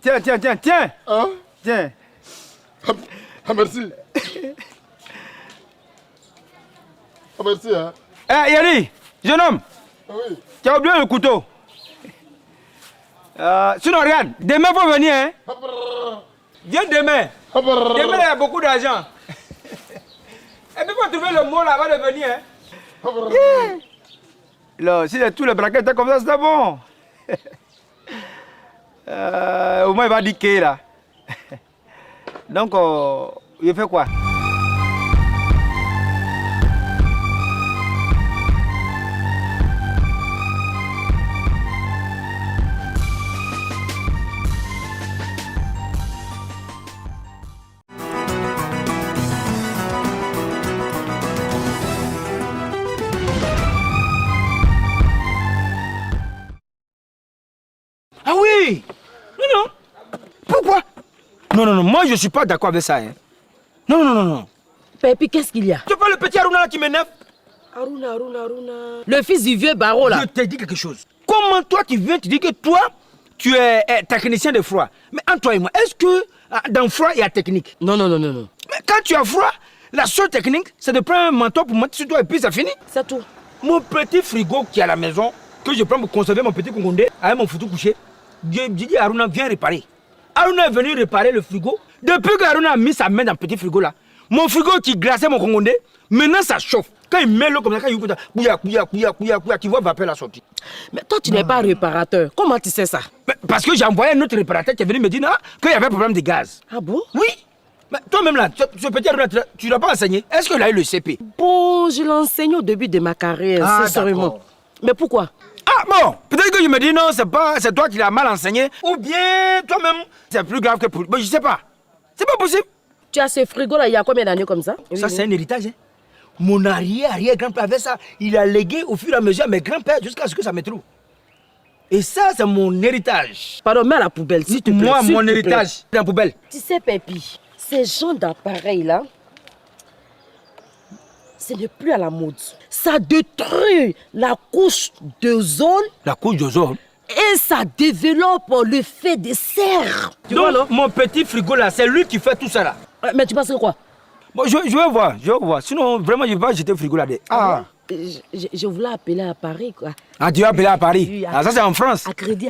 Tiens. Hein? Tiens. Ah, merci. Ah, merci, hein. Eh, Yari, jeune homme. Ah, oui. Tu as oublié le couteau. Sinon, regarde, demain faut venir, hein. Viens demain. Demain, il y a beaucoup d'argent. Et puis, faut trouver le mot là avant de venir, hein. Là, si tous les braquettes étaient comme ça, c'était bon. Au moins, il va dire que là. Donc, il fait quoi? Ah oui! Non. Pourquoi? Non, moi je suis pas d'accord avec ça. Hein. Non. Pépi, qu'est-ce qu'il y a? Tu vois le petit Aruna là qui m'énerve? Aruna. Le fils du vieux barreau là. Je t'ai dit quelque chose. Comment toi tu viens, tu dis que toi, tu es technicien de froid. Mais entre toi et moi, est-ce que dans froid il y a technique? Non. Mais quand tu as froid, la seule technique, c'est de prendre un manteau pour monter sur toi et puis ça finit. C'est tout. Mon petit frigo qui est à la maison, que je prends pour conserver mon petit congondé avec mon foutu couché, j'ai dit à Aruna, viens réparer. Aruna est venu réparer le frigo. Depuis que Aruna a mis sa main dans le petit frigo là, mon frigo qui glaçait mon congondé, maintenant ça chauffe. Quand il met l'eau comme ça, quand il ouvre ça, tu vois vapeur la sortie. Mais toi, tu n'es pas réparateur. Comment tu sais ça? Parce que j'ai envoyé un autre réparateur qui est venu me dire qu'il y avait un problème de gaz. Ah bon? Oui. Mais toi-même là, ce petit Aruna, tu ne l'as pas enseigné. Est-ce qu'il a eu le CP? Bon, je l'enseigne au début de ma carrière, sincèrement. Mais pourquoi? Ah bon, peut-être que je me dis non, c'est toi qui l'as mal enseigné. Ou bien toi-même, c'est plus grave que pour... Bon, je sais pas. C'est pas possible. Tu as ce frigo-là il y a combien d'années comme ça? Ça, c'est un héritage. Hein. Mon arrière-grand-père avait ça. Il a légué au fur et à mesure à mes grands-pères jusqu'à ce que ça me trouve. Et ça, c'est mon héritage. Pardon, mets à la poubelle, s'il te plaît. Moi, mon héritage, dans la poubelle. Tu sais, Pépi, ces genres d'appareils-là, ce n'est plus à la mode. Ça détruit la couche d'ozone. La couche d'ozone? Et ça développe l'effet de serre. Tu vois, non? Mon petit frigo là, c'est lui qui fait tout ça là. Mais tu penses que quoi? Bon, je vais voir. Sinon, vraiment, je vais pas jeter le frigo là-dedans. Ah. Je voulais appeler à Paris, quoi. Ah, tu vas appeler à Paris? Oui, ah, ça c'est en France? À crédit.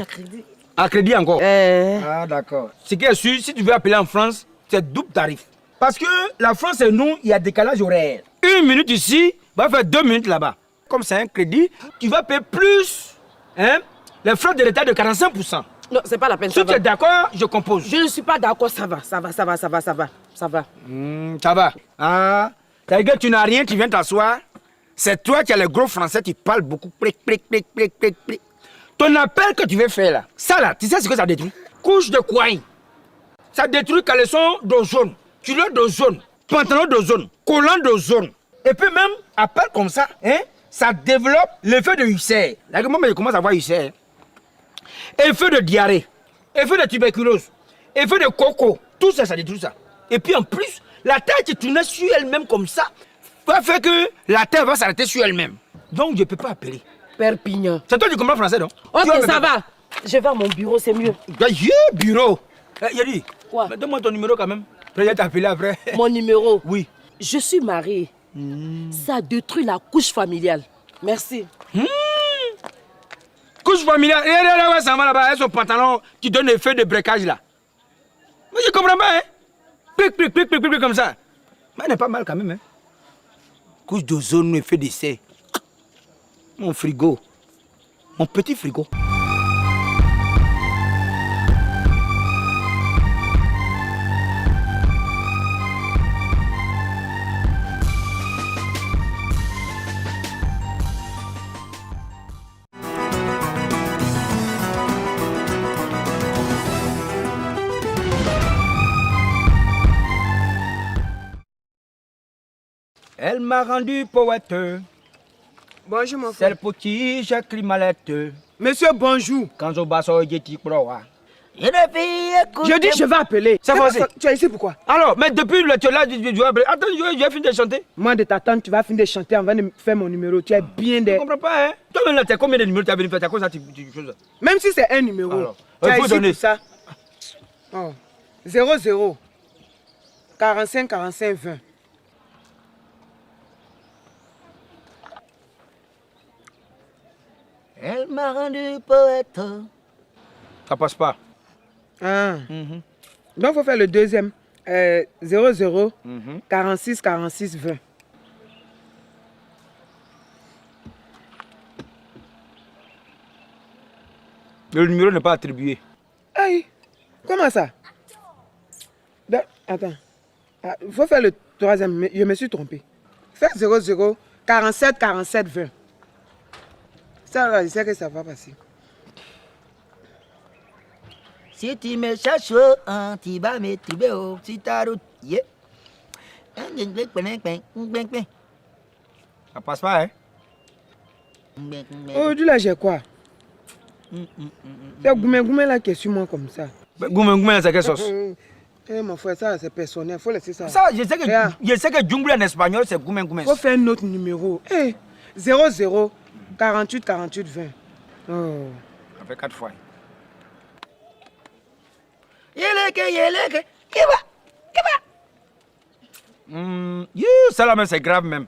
À crédit encore? Ah, d'accord. Ce qui est sûr, si tu veux appeler en France, c'est double tarif. Parce que la France et nous, il y a décalage horaire. 1 minute ici va faire 2 minutes là-bas. Comme c'est un crédit, tu vas payer plus les frais de l'État de 45%. Non, c'est pas la peine. Si tu es d'accord, je compose. Je ne suis pas d'accord, ça va. Ça va. Ça va. Ah, t'as dit que tu n'as rien, tu viens t'asseoir. C'est toi qui as le gros français, tu parles beaucoup. Plic. Ton appel que tu veux faire là, ça là, tu sais ce que ça détruit? Couche de coin. Ça détruit caleçon d'ozone, culotte d'ozone, pantalon d'ozone, collant d'ozone. Et puis même, appel comme ça, ça développe l'effet de ulcère. Là, moi, je commence à avoir ulcère. Effet de diarrhée, effet de tuberculose, effet de coco. Tout ça, ça détruit ça. Et puis en plus, la terre qui tournait sur elle-même comme ça, va faire que la terre va s'arrêter sur elle-même. Donc je ne peux pas appeler. Perpignan. C'est toi qui comprends français, non? Ok, ça va. Je vais à mon bureau, c'est mieux. Bureau. Yadi. Quoi? Donne-moi ton numéro quand même. Après, je vais t'appeler après. Mon numéro? Oui. Je suis mariée. Ça détruit la couche familiale. Merci. Couche familiale. Regarde, ça va là-bas, avec son pantalon qui donne l'effet de breakage là. Mais je comprends pas, hein? Plic, comme ça. Mais elle n'est pas mal quand même, hein? Couche d'ozone, effet d'essai. Mon frigo. Mon petit frigo. Elle m'a rendu poète. Bonjour, mon frère. C'est le petit j'écris malette. Monsieur, bonjour. Quand je bats ça, je dis quoi? Je dis, je vais appeler. C'est facile. Tu es ici pourquoi? Alors, mais depuis le tu es là, je vais appeler. Attends, je vais finir de chanter. Moi, de t'attendre, tu vas finir de chanter avant de faire mon numéro. Tu es bien Je des. ne comprends pas, hein? Toi-même là, tu as combien de numéros tu as venu faire? Tu as quoi ça, tu choses? Même si c'est un numéro. Alors, tu il as faut ici donner. pour ça. Oh. 00 45 45 20. Elle m'a rendu poète. Ça passe pas. Ah. Donc, il faut faire le deuxième. 00 46 46 20. Le numéro n'est pas attribué. Aïe. Comment ça? Attends. Il faut faire le troisième. Mais je me suis trompé. Fais 00 47 47 20. Ça, là, je sais que ça va passer. Si tu me cherches, tu vas me trouver au si ta route. Yeah. Ça passe pas, hein? Oh, dis là, j'ai quoi? C'est Goumé là qui est sur moi comme ça. Goumé, c'est quelle sauce? Mon frère, ça c'est personnel, faut laisser ça. Ça, je sais que djungla en espagnol, c'est Goumé. Faut faire un autre numéro. 00 48 48 20. Oh. Ça fait 4 fois. Yéleke. Ça là même, c'est grave même.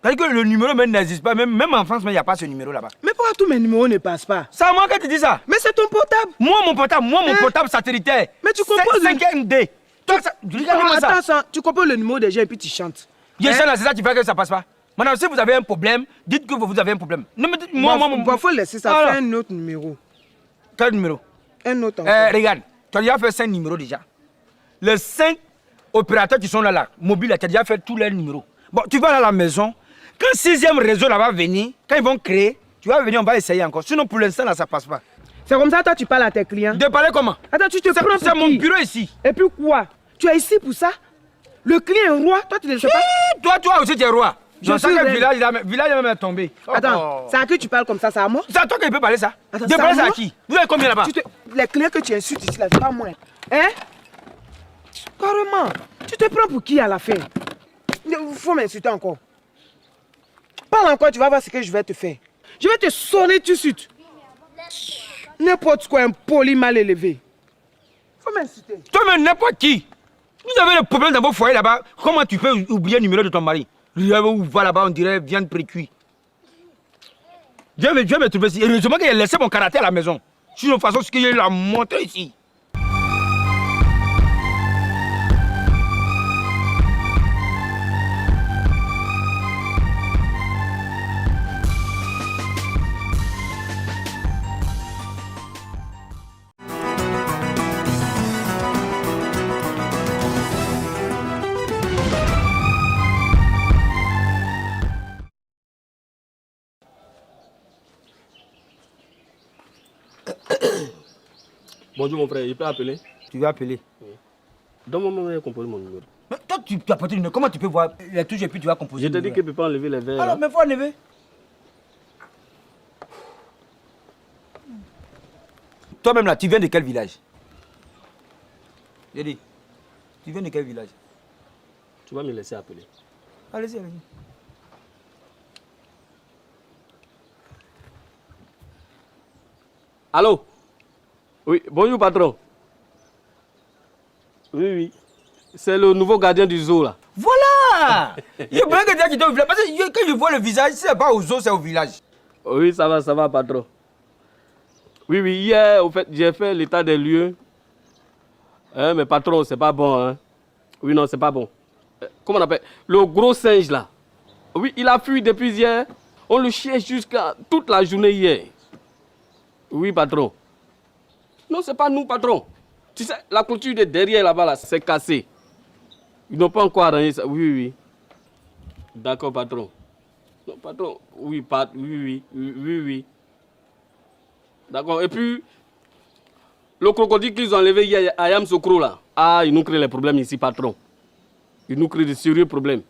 C'est-à-dire que le numéro même n'existe pas. Même en France, il n'y a pas ce numéro là-bas. Mais pourquoi tous mes numéros ne passent pas? C'est à moi que tu dis ça. Mais c'est ton portable. Moi, mon portable satellitaire. Mais tu composes... 5MD. Toi, ça... Attends, ça, tu composes le numéro des gens et puis tu chantes. C'est ça qui fait que ça passe pas. Maintenant, si vous avez un problème, dites que vous avez un problème. Non, mais il faut laisser ça. Fais un autre numéro. Quel numéro? Un autre. Regarde, tu as déjà fait 5 numéros déjà. Les 5 opérateurs qui sont là, mobiles, tu as déjà fait tous les numéros. Bon, tu vas aller à la maison. Quand le 6e réseau là va venir, quand ils vont créer, tu vas venir, on va essayer encore. Sinon, pour l'instant, là, ça passe pas. C'est comme ça, toi, tu parles à tes clients. De parler comment? Attends, tu te prends pour C'est mon bureau ici. Et puis quoi? Tu es ici pour ça? Le client est roi, toi, tu ne le sais pas? Toi aussi, tu es roi. Je suis le village même tombé. Attends, c'est à qui tu parles comme ça? C'est à moi? C'est à toi qu'il peut parler ça. Attends, de parler ça à qui? Vous avez combien là-bas? Les clients que tu insultes ici, là, c'est pas moi. Hein? Carrément. Tu te prends pour qui à la fin? Il faut m'insulter encore. Parle encore, tu vas voir ce que je vais te faire. Je vais te sonner tout de suite. N'importe quoi, un poli mal élevé. Faut m'insulter. Toi-même, n'importe qui. Vous avez le problème dans vos foyers là-bas. Comment tu peux oublier le numéro de ton mari? Où va là-bas, on dirait viande précuite. Viens me trouver ici. Heureusement qu'il a laissé mon karaté à la maison. Sinon, de toute façon, ce qu'il a montré ici. Bonjour mon frère, il peut appeler? Tu vas appeler. Oui. Donne-moi mon meilleur composer mon numéro. Mais toi, tu as porté le numéro. Comment tu peux voir les touches et puis tu vas composer? Je te dis qu'il ne peut pas enlever les verres. Alors, mais il faut enlever. Toi-même là, tu viens de quel village? J'ai dit, tu viens de quel village? Tu vas me laisser appeler. Allez-y, allez-y. Allô? Oui, bonjour patron. Oui. C'est le nouveau gardien du zoo là. Voilà! Il y a bien quelqu'un qui est au village. Parce que quand je vois le visage, si c'est pas au zoo, c'est au village. Oui, ça va patron. Oui, hier, au fait, j'ai fait l'état des lieux. Mais patron, c'est pas bon, hein. Oui, non, c'est pas bon. Comment on appelle? Le gros singe là. Oui, il a fui depuis hier. On le cherche jusqu'à toute la journée hier. Oui, patron. Non, c'est pas nous, patron. Tu sais, la clôture de derrière là-bas, là, c'est cassé. Ils n'ont pas encore arrangé ça. Oui. D'accord, patron. Non, patron. Oui. D'accord. Et puis, le crocodile qu'ils ont enlevé hier à Yamsokro, là. Ah, il nous crée les problèmes ici, patron. Il nous crée de sérieux problèmes.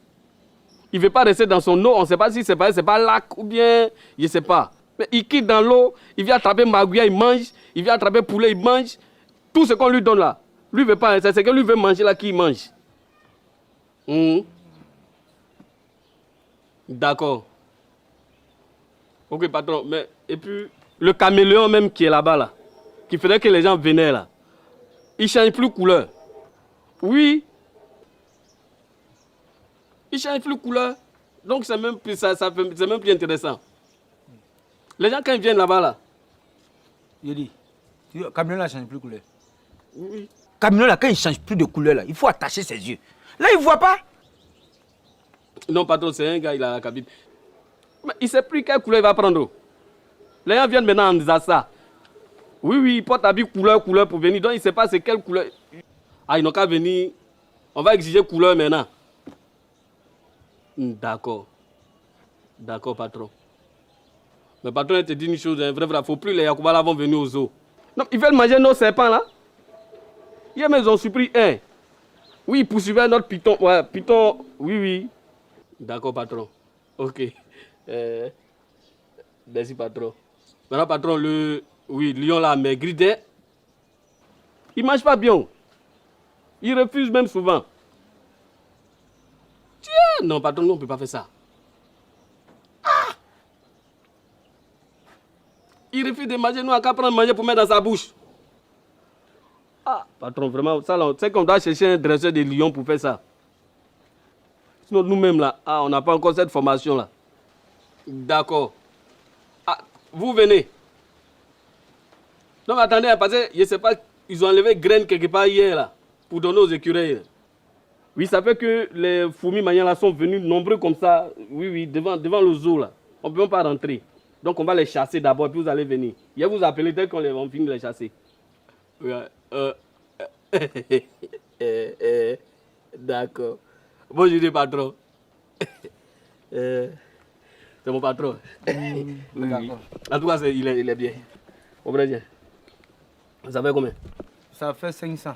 Il ne veut pas rester dans son eau. On ne sait pas si c'est pas lac ou bien, je ne sais pas. Mais il quitte dans l'eau, il vient attraper magouilla, il mange. Il vient attraper poulet, il mange. Tout ce qu'on lui donne là. Lui ne veut pas, c'est ce que lui veut manger là qu'il mange. D'accord. Ok, patron. Mais, et puis, le caméléon même qui est là-bas, là, qui faisait que les gens venaient là, il ne change plus couleur. Oui. Il ne change plus couleur. Donc, c'est même plus intéressant. Les gens, quand ils viennent là-bas, là. Il dit, le camion là ne change plus de couleur. Oui. Le camion là, quand il ne change plus de couleur, là, il faut attacher ses yeux. Là, il ne voit pas. Non, patron, c'est un gars, il a la cabine. Mais il ne sait plus quelle couleur il va prendre. Les gens viennent maintenant en disant ça. Oui, il porte habit couleur pour venir. Donc, il ne sait pas c'est quelle couleur. Ah, ils n'ont qu'à venir. On va exiger couleur maintenant. D'accord. D'accord, patron. Mais patron, il te dit une chose, vrai, il ne faut plus les Yacouba là vont venir au zoo. Non, ils veulent manger nos serpents là. Hier, mais ils ont surpris un. Oui, ils poursuivaient notre python. Ouais, python, oui. D'accord, patron. Ok. Merci, patron. Maintenant, patron, le lion là, mais gridé. Il ne mange pas bien. Il refuse même souvent. Tiens, non, patron, on ne peut pas faire ça. Il refuse de manger, nous, à qu'à prendre manger pour mettre dans sa bouche. Ah, patron, vraiment, ça, c'est qu'on doit chercher un dresseur de lion pour faire ça. Sinon, nous-mêmes, là, on n'a pas encore cette formation-là. D'accord. Ah, vous venez. Non, mais attendez, parce que je ne sais pas, ils ont enlevé graines quelque part hier, là, pour donner aux écureuils. Oui, ça fait que les fourmis manières là sont venus nombreux comme ça, oui, devant le zoo, là. On ne peut pas rentrer. Donc, on va les chasser d'abord, puis vous allez venir. Je vais vous appeler dès qu'on va finir de les chasser. D'accord. Bonjour, patron. C'est mon patron. Oui. En tout cas, il est bien. Au Brésil. Ça fait combien? Ça fait 500.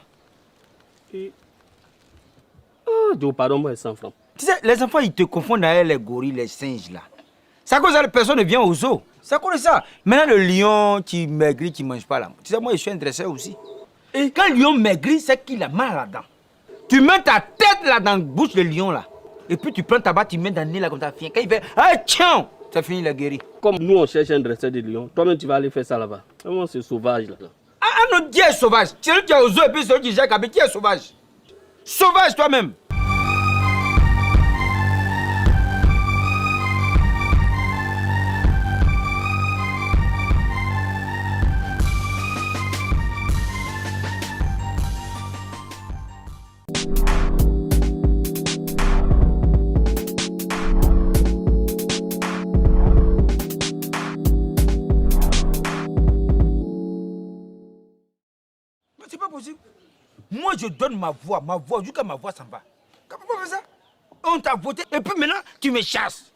Oh, pardon, moi, 100 francs. Tu sais, les enfants, ils te confondent avec les gorilles, les singes, là. C'est à cause de ça que personne ne vient au zoo. C'est à cause de ça. Maintenant, le lion qui maigrit, qui ne mange pas là. Tu sais, moi, je suis un dresseur aussi. Et quand le lion maigrit, c'est qu'il a mal là-dedans. Tu mets ta tête là dans la bouche du lion, là. Et puis, tu prends ta batte, tu mets dans le nez, là, comme ça. Quand il fait « Ah, tiens !» Ça finit, il a guéri. Comme nous, on cherche un dresseur de lion, toi-même, tu vas aller faire ça là-bas. Vraiment, c'est sauvage, là. Ah non, qui est sauvage? C'est lui qui est au zoo et puis c'est lui qui gère Kaby. Qui est sauvage? Sauvage toi-même. C'est pas possible. Moi, je donne ma voix, jusqu'à ma voix s'en va. Comment on peut faire ça? On t'a voté, et puis maintenant, tu me chasses.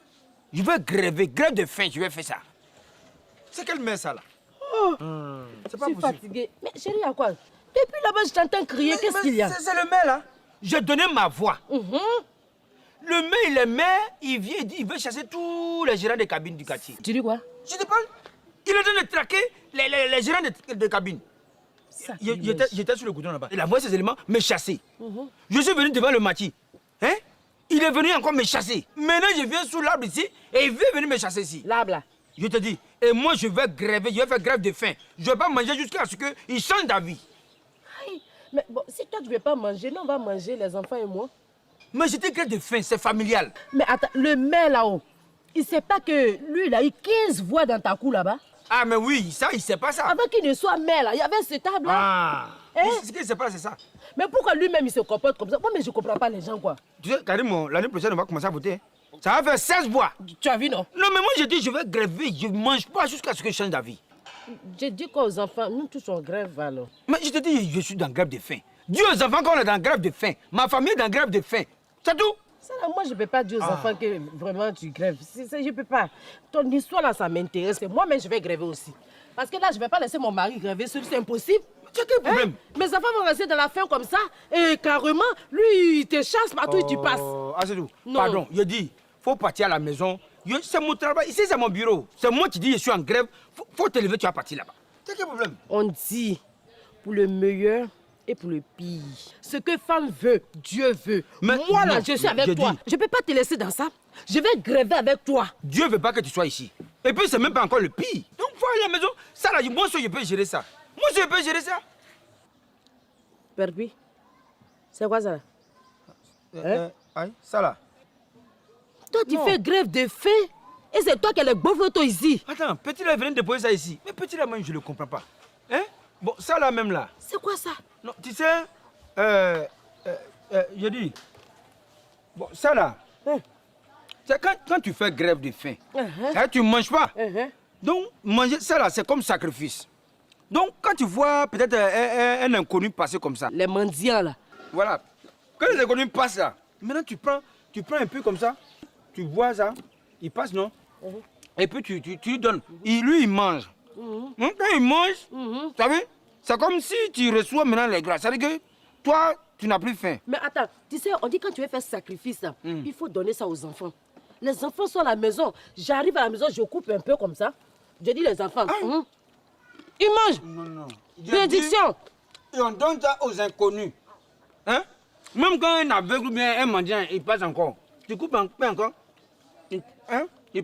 Je vais grève de faim, je vais faire ça. C'est quelle mère ça là? Oh, c'est pas je suis possible. fatiguée. Mais chérie, à quoi? Depuis là-bas, je t'entends crier. Qu'est-ce qu'il y a? C'est le maire là. J'ai donné ma voix. Le maire, il vient, il veut chasser tous les gérants de cabines du quartier. Tu dis quoi? Je te parle. Il est en train de traquer les gérants de cabines. J'étais sur le goudron là-bas. Il a envoyé ses éléments me chasser. Je suis venu devant le maquis. Hein? Il est venu encore me chasser. Maintenant, je viens sous l'arbre ici et il veut venir me chasser ici. L'arbre là. Je te dis, et moi je vais gréver, je vais faire grève de faim. Je ne vais pas manger jusqu'à ce qu'il change d'avis. Mais bon, si toi tu ne veux pas manger, nous on va manger, les enfants et moi. Mais j'étais grève de faim, c'est familial. Mais attends, le maire là-haut, il ne sait pas que lui, il a eu 15 voix dans ta cour là-bas? Ah, mais oui, ça, il ne sait pas ça. Avant qu'il ne soit maire là, il y avait ce table là. Ah, Hein? ce qu'il ne sait pas, c'est ça. Mais pourquoi lui-même il se comporte comme ça? Moi, mais je ne comprends pas les gens quoi. Tu sais, Karim, l'année prochaine, on va commencer à voter. Hein. Ça va faire 16 voix. Tu as vu, non? Non, mais moi, je dis, je vais gréver, je ne mange pas jusqu'à ce que je change d'avis. J'ai dit quoi aux enfants? Nous tous en grève alors. Mais je te dis, je suis dans grève de faim. Dis aux enfants qu'on est dans grève de faim. Ma famille est dans grève de faim. C'est tout. Ça, là, moi, je ne peux pas dire aux enfants que vraiment tu grèves. Je ne peux pas. Ton histoire là, ça m'intéresse. Moi-même, je vais gréver aussi. Parce que là, je ne vais pas laisser mon mari gréver. C'est impossible. C'est quel problème? Mes enfants vont rester dans la faim comme ça. Et carrément, lui, il te chasse partout où tu passes. Ah, c'est tout. Non. Pardon, je dis, il faut partir à la maison. C'est mon travail. Ici, c'est mon bureau. C'est moi qui dis, je suis en grève. Faut te lever, tu vas partir là-bas. C'est quel problème? On dit, pour le meilleur et pour le pire. Ce que femme veut, Dieu veut. Mais moi, là, non, je suis avec je toi. dis- Je ne peux pas te laisser dans ça. Je vais gréver avec toi. Dieu ne veut pas que tu sois ici. Et puis, c'est même pas encore le pire. Donc, faut aller à la maison. Ça, là, moi, je peux gérer ça. Moi, je peux gérer ça. Perpi, c'est quoi ça là? Aïe, ça là. Toi, tu fais grève de faim et c'est toi qui as le beau photo ici. Attends, petit là, venez déposer ça ici. Mais petit là, même, je ne le comprends pas. Hein? Bon, ça là, même là. C'est quoi ça? Non, tu sais, je dis, bon, ça là, c'est quand tu fais grève de faim, ça, tu ne manges pas. Donc, manger ça là, c'est comme sacrifice. Donc, quand tu vois peut-être un inconnu passer comme ça, Les mendiants là. voilà, quand les inconnus passent là, maintenant tu prends un peu comme ça, tu vois ça, il passe, non? Et puis tu lui donnes. Lui, il mange. Donc, quand il mange, tu as vu? C'est comme si tu reçois maintenant les grâces. C'est-à-dire que toi, tu n'as plus faim. Mais attends, tu sais, on dit quand tu veux faire sacrifice, là, il faut donner ça aux enfants. Les enfants sont à la maison. J'arrive à la maison, je coupe un peu comme ça. Je dis les enfants, ils mangent. Non. Bénédiction. Et on donne ça aux inconnus. Hein? Même quand un aveugle ou bien un mendiant, il passe encore. Tu coupes un peu encore. Il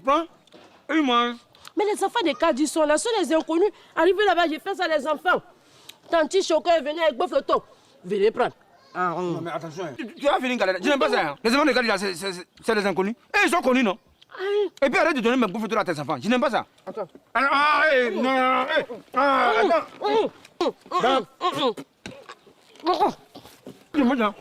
prend et il mange. Mais les enfants des cadres sont là, sont les inconnus. Arrivez là-bas, j'ai fait ça les enfants. Tanti Choco est venu avec beau photo. Venez prendre. Non, mais attention. Tu vas finir galère. Je n'aime pas ça. Hein. Les enfants de Galila, c'est des inconnus. Et ils sont connus, non? Et puis arrête de donner mes bouffes à tes enfants. Je n'aime pas ça. Attends. Attends. Je mange.